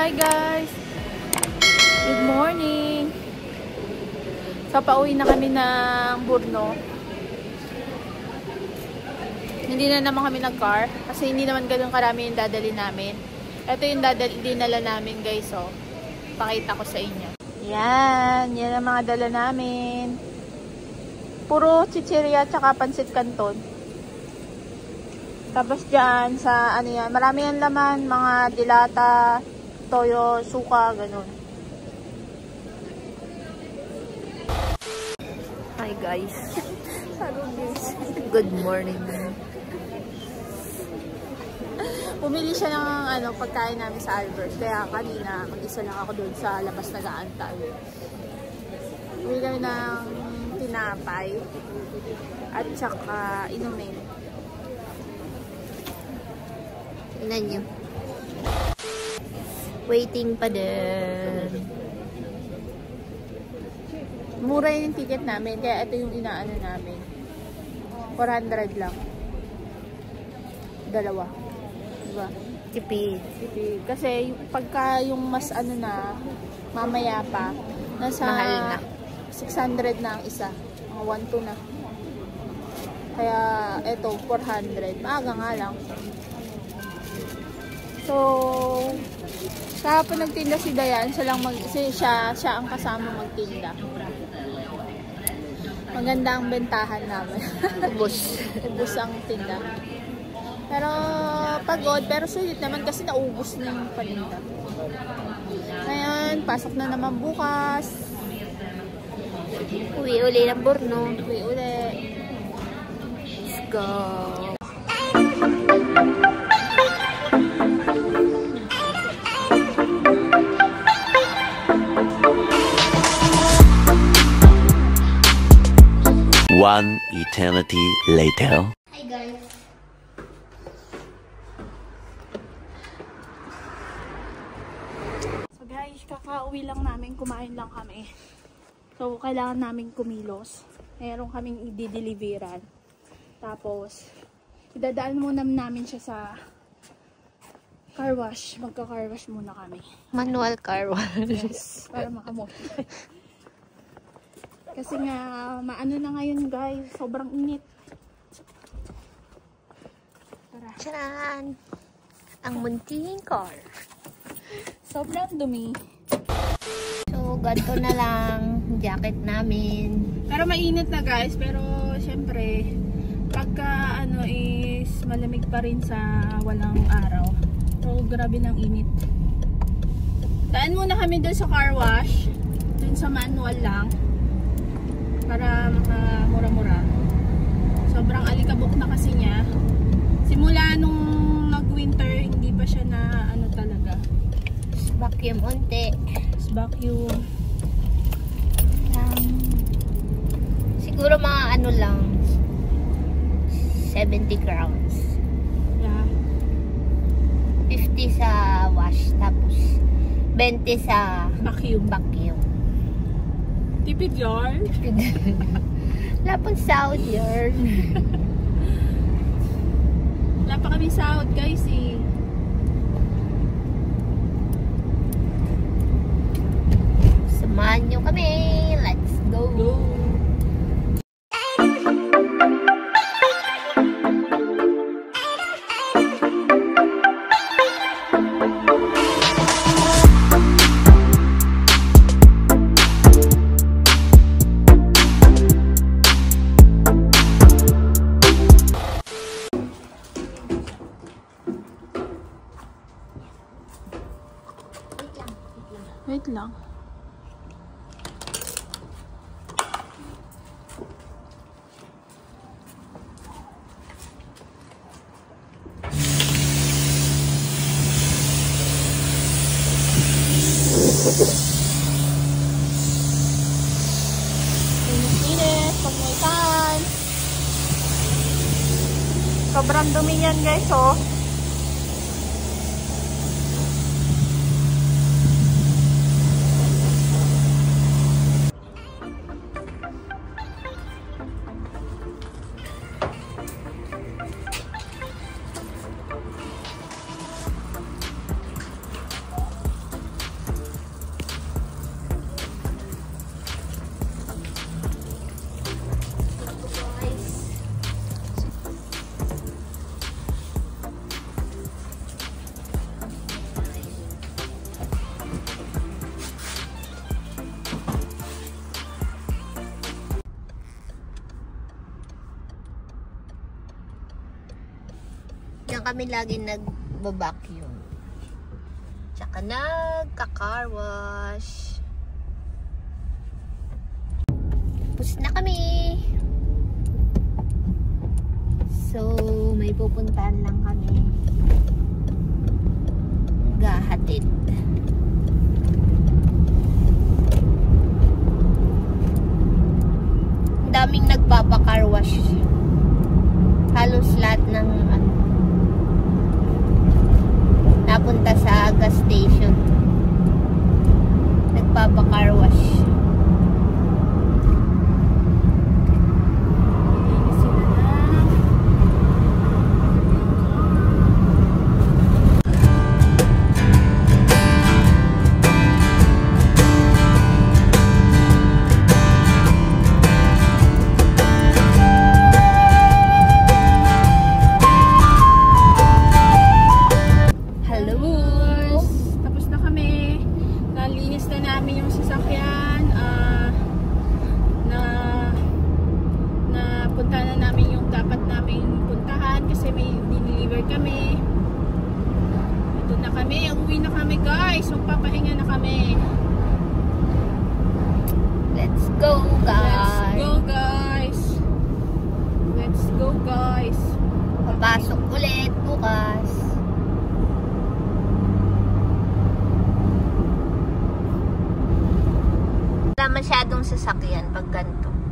Hi guys! Good morning! So, pauwi na kami ng Borno. Hindi na naman kami nag-car kasi hindi naman ganun karami yung dadali namin. Ito yung dinala namin guys, so pakita ko sa inyo. Yan ang mga dala namin. Puro chichirya tsaka pansit canton. Tapos dyan sa ano yan, marami yan laman, mga dilata, toyo, suka, ganun. Hi guys. Good morning. Pumili siya ng ano, pagkain namin sa Albert. Kaya kanina, mag-isa lang ako doon sa labas nag-aantay. Pumili kami ng tinapay at saka inumin. Tingnan nyo. Waiting pa din. Mura yung ticket namin, kaya ito yung inaano namin. 400 lang. Dalawa. Diba? Tipid. Tipid. Kasi pagka yung mas ano na, mamaya pa, nasa mahal na. 600 na ang isa. Mga 1-2 na. Kaya ito, 400. Maaga nga lang. So, kahapon nagtinda si Dayan, siya ang kasama magtinda. Maganda ang bentahan namin. Ubus. Ubus ang tinda. Pero pagod, pero sulit naman kasi naubos na yung paninda. Ngayon, pasok na naman bukas. Uwi uli ng Borno. Uwi uli. Let's go. One eternity later. Hi guys. So guys, kakauwi lang namin, kumain lang kami. So kailangan namin kumilos. Meron kaming i-deliveran. Tapos idadaan muna namin siya sa car wash. Magka-car wash muna kami. Manual car wash. Yes, para makamot. Kasi nga, maano na ngayon guys, sobrang init. Tara. Tcharan! Ang munting car. Sobrang dumi. So, ganito na lang jacket namin. Pero mainit na guys, pero syempre, pagka ano is malamig pa rin sa walang araw. So, grabe ng init. Daan muna kami dun sa car wash. Dun sa manual lang. Para makamura-mura. Sobrang alikabok na kasi niya. Simula nung nag-winter, hindi pa siya na ano talaga. Vacuum unti. Vacuum. Siguro mga ano lang 70 crowns. Yeah. 50 sa wash, tapos 20 sa Vacuum. Tipid yarn. Wala pong sahod yarn. Wala pa kami sahod guys eh. Samahan nyo kami. Let's go. Wait lang. Init, pag may tan. Sobrang dumi yan guys, oh. kami lagi nag-vacuum. Tsaka nagka-car wash. Tapos na kami. So, may pupuntahan lang kami. Gahatid. Daming nagpapa-car wash. Halos lahat ng napunta sa gas station. Nagpapa-car wash. Uwi na kami guys, magpapahinga na kami. Let's go guys. Let's go guys. Let's go guys. Papasok ulit bukas. Wala masyadong sasakyan pag ganito.